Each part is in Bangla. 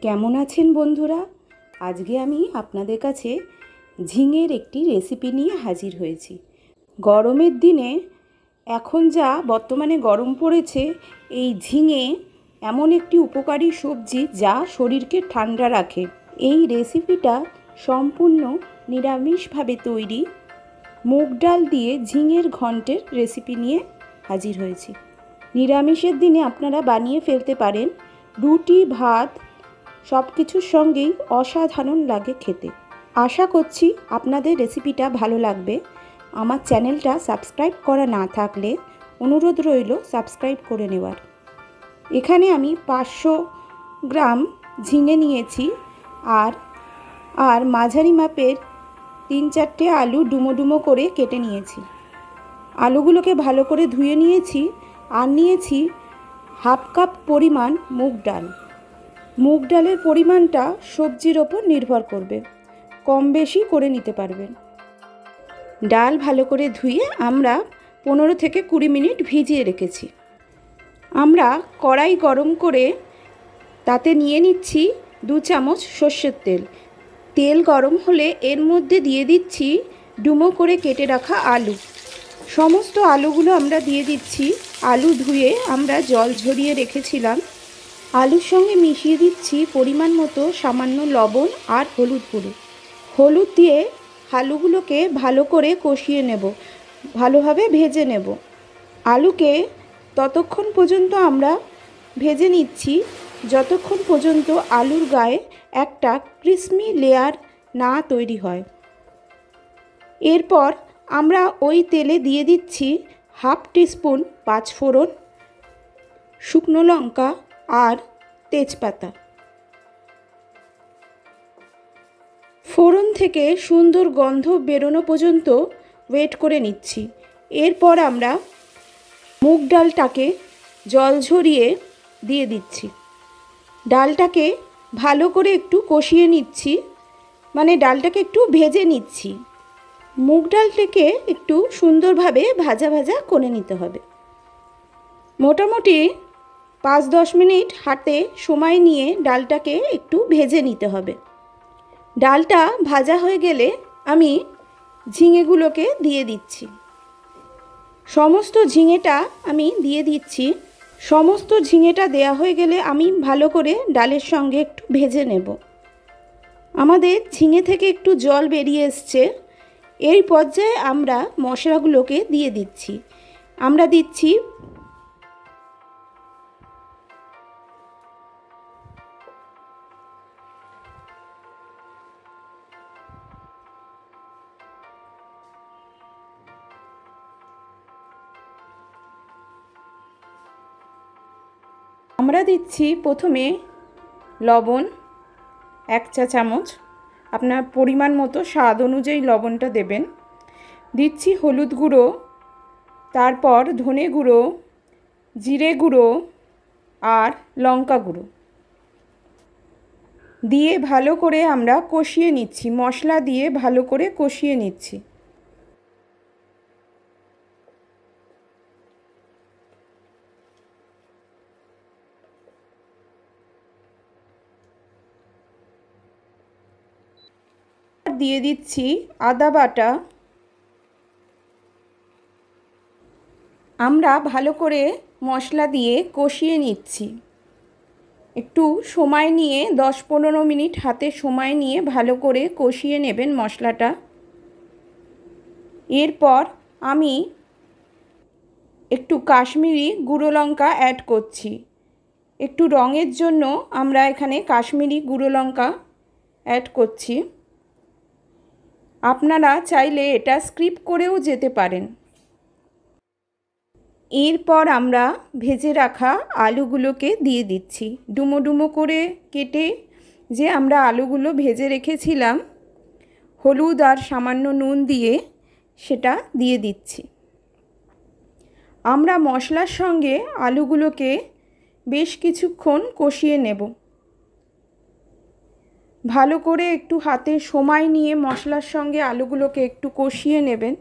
কেমন আছেন বন্ধুরা? আজকে আমি আপনাদের কাছে ঝিঙের একটি রেসিপি নিয়ে হাজির হয়েছি। গরমের দিনে এখন যা বর্তমানে গরম পড়েছে, এই ঝিঙে এমন একটি উপকারী সবজি যা শরীরকে ঠান্ডা রাখে। এই রেসিপিটা সম্পূর্ণ নিরামিষভাবে তৈরি মুগ ডাল দিয়ে ঝিঙের ঘন্টের রেসিপি নিয়ে হাজির হয়েছি। নিরামিষের দিনে আপনারা বানিয়ে ফেলতে পারেন। রুটি, ভাত সব কিছুর সঙ্গেই অসাধারণ লাগে খেতে। আশা করছি আপনাদের রেসিপিটা ভালো লাগবে। আমার চ্যানেলটা সাবস্ক্রাইব করা না থাকলে অনুরোধ রইল সাবস্ক্রাইব করে নেওয়ার। এখানে আমি 500 গ্রাম ঝিঙে নিয়েছি আর মাঝারি মাপের 3-4টে আলু ডুমো ডুমো করে কেটে নিয়েছি। আলুগুলোকে ভালো করে ধুয়ে নিয়েছি। আর নিয়েছি হাফ কাপ পরিমাণ মুগ ডাল। মুগ ডালের পরিমাণটা সবজির ওপর নির্ভর করবে, কম বেশি করে নিতে পারবেন। ডাল ভালো করে ধুয়ে আমরা 15 থেকে 20 মিনিট ভিজিয়ে রেখেছি। আমরা কড়াই গরম করে তাতে নিয়ে নিচ্ছি 2 চামচ সর্ষের তেল। তেল গরম হলে এর মধ্যে দিয়ে দিচ্ছি ডুমো করে কেটে রাখা আলু। সমস্ত আলুগুলো আমরা দিয়ে দিচ্ছি। আলু ধুয়ে আমরা জল ঝরিয়ে রেখেছিলাম। আলুর সঙ্গে মিশিয়ে দিচ্ছি পরিমাণ মতো সামান্য লবণ আর হলুদ গুঁড়ো। হলুদ দিয়ে আলুগুলোকে ভালো করে কষিয়ে নেব, ভালোভাবে ভেজে নেব। আলুকে ততক্ষণ পর্যন্ত আমরা ভেজে নিচ্ছি যতক্ষণ পর্যন্ত আলুর গায়ে একটা ক্রিসমি লেয়ার না তৈরি হয়। এরপর আমরা ওই তেলে দিয়ে দিচ্ছি হাফ টিস্পুন পাঁচফোড়ন, শুকনো লঙ্কা আর তেজপাতা। ফোড়ন থেকে সুন্দর গন্ধ বেরোনো পর্যন্ত ওয়েট করে নিচ্ছি। এরপর আমরা মুগ ডালটাকে জল ঝরিয়ে দিয়ে দিচ্ছি। ডালটাকে ভালো করে একটু কষিয়ে নিচ্ছি, মানে ডালটাকে একটু ভেজে নিচ্ছি। মুগ ডালটাকে একটু সুন্দরভাবে ভাজা ভাজা করে নিতে হবে। মোটামুটি 5-10 মিনিট হাতে সময় নিয়ে ডালটাকে একটু ভেজে নিতে হবে। ডালটা ভাজা হয়ে গেলে আমি ঝিঙেগুলোকে দিয়ে দিচ্ছি। সমস্ত ঝিঙেটা আমি দিয়ে দিচ্ছি। সমস্ত ঝিঙেটা দেয়া হয়ে গেলে আমি ভালো করে ডালের সঙ্গে একটু ভেজে নেব। আমাদের ঝিঙে থেকে একটু জল বেরিয়ে এসছে। এই পর্যায়ে আমরা মশলাগুলোকে দিয়ে দিচ্ছি। আমরা দিচ্ছি প্রথমে লবণ 1 চা চামচ, আপনার পরিমাণ মতো স্বাদ অনুযায়ী লবণটা দেবেন। দিচ্ছি হলুদ গুঁড়ো, তারপর ধনে গুঁড়ো, জিরে গুঁড়ো আর লঙ্কা গুঁড়ো দিয়ে ভালো করে আমরা কষিয়ে নিচ্ছি। মশলা দিয়ে ভালো করে কষিয়ে নিচ্ছি। দিয়ে দিচ্ছি আদা বাটা। আমরা ভালো করে মশলা দিয়ে কষিয়ে নিচ্ছি। একটু সময় নিয়ে 10-15 মিনিট হাতে সময় নিয়ে ভালো করে কষিয়ে নেবেন মশলাটা। এরপর আমি একটু কাশ্মীরি গুঁড়ো লঙ্কা অ্যাড করছি। একটু রঙের জন্য আমরা এখানে কাশ্মীরি গুঁড়ো লঙ্কা অ্যাড করছি। আপনারা চাইলে এটা স্কিপ করেও যেতে পারেন। এরপর আমরা ভেজে রাখা আলুগুলোকে দিয়ে দিচ্ছি। ডুমো ডুমো করে কেটে যে আমরা আলুগুলো ভেজে রেখেছিলাম, হলুদ আর সামান্য নুন দিয়ে সেটা দিয়ে দিচ্ছি। আমরা মশলার সঙ্গে আলুগুলোকে বেশ কিছুক্ষণ কষিয়ে নেব। ভালো করে একটু হাতে সময় নিয়ে মশলার সঙ্গে আলুগুলোকে একটু কষিয়ে নেবেন।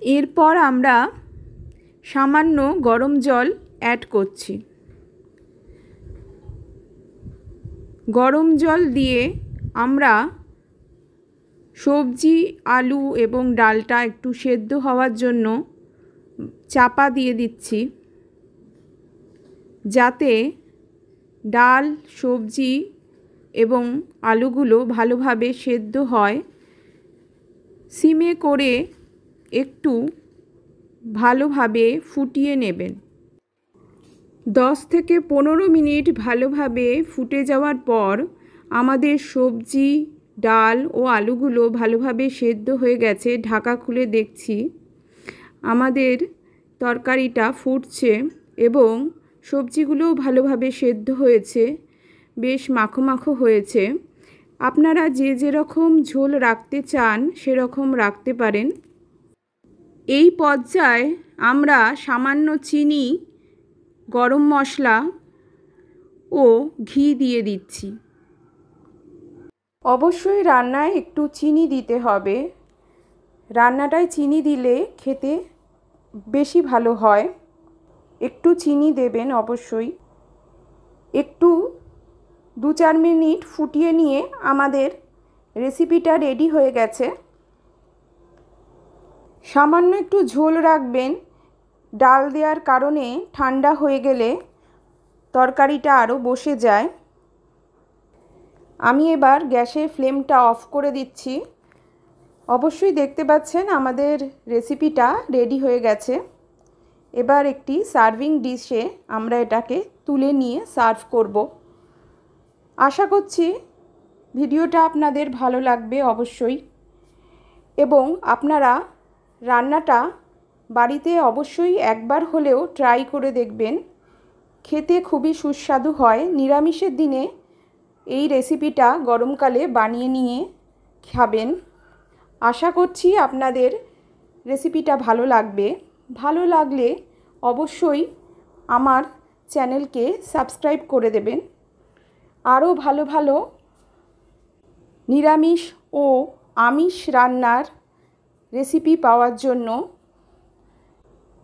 এরপর আমরা সামান্য গরম জল অ্যাড করছি। গরম জল দিয়ে আমরা সবজি, আলু এবং ডালটা একটু সেদ্ধ হওয়ার জন্য চাপা দিয়ে দিচ্ছি, যাতে ডাল, সবজি এবং আলুগুলো ভালোভাবে সেদ্ধ হয়। সিমে করে একটু ভালোভাবে ফুটিয়ে নেবেন। 10 থেকে 15 মিনিট ভালোভাবে ফুটে যাওয়ার পর আমাদের সবজি, ডাল ও আলুগুলো ভালোভাবে সেদ্ধ হয়ে গেছে। ঢাকা খুলে দেখছি আমাদের তরকারিটা ফুটছে এবং সবজিগুলোও ভালোভাবে সেদ্ধ হয়েছে, বেশ মাখো মাখো হয়েছে। আপনারা যে যেরকম ঝোল রাখতে চান সেরকম রাখতে পারেন। এই পর্যায়ে আমরা সামান্য চিনি, গরম মশলা ও ঘি দিয়ে দিচ্ছি। অবশ্যই রান্নায় একটু চিনি দিতে হবে। রান্নাটায় চিনি দিলে খেতে বেশি ভালো হয়। একটু চিনি দেবেন অবশ্যই। একটু 2-4 মিনিট ফুটিয়ে নিয়ে আমাদের রেসিপিটা রেডি হয়ে গেছে। সামান্য একটু ঝোল রাখবেন। ডাল দেওয়ার কারণে ঠান্ডা হয়ে গেলে তরকারিটা আরও বসে যায়। আমি এবার গ্যাসের ফ্লেমটা অফ করে দিচ্ছি। অবশ্যই দেখতে পাচ্ছেন আমাদের রেসিপিটা রেডি হয়ে গেছে। এবার একটি সার্ভিং ডিশে আমরা এটাকে তুলে নিয়ে সার্ভ করব। আশা করছি ভিডিওটা আপনাদের ভালো লাগবে অবশ্যই, এবং আপনারা রান্নাটা বাড়িতে অবশ্যই একবার হলেও ট্রাই করে দেখবেন। খেতে খুবই সুস্বাদু হয়। নিরামিষের দিনে এই রেসিপিটা গরমকালে বানিয়ে নিয়ে খাবেন। আশা করছি আপনাদের রেসিপিটা ভালো লাগবে। ভালো লাগলে অবশ্যই আমার চ্যানেলকে সাবস্ক্রাইব করে দেবেন। আরও ভালো ভালো নিরামিষ ও আমিষ রান্নার রেসিপি পাওয়ার জন্য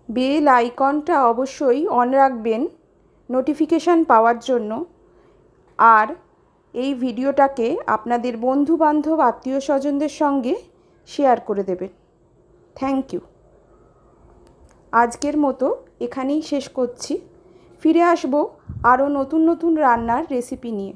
বেল আইকনটা অবশ্যই অন রাখবেন নোটিফিকেশান পাওয়ার জন্য। আর এই ভিডিওটাকে আপনাদের বন্ধুবান্ধব, আত্মীয় স্বজনদের সঙ্গে শেয়ার করে দেবেন। Thank you. আজকের মতো এখানেই শেষ করছি। ফিরে আসবো আরও নতুন নতুন রান্নার রেসিপি নিয়ে।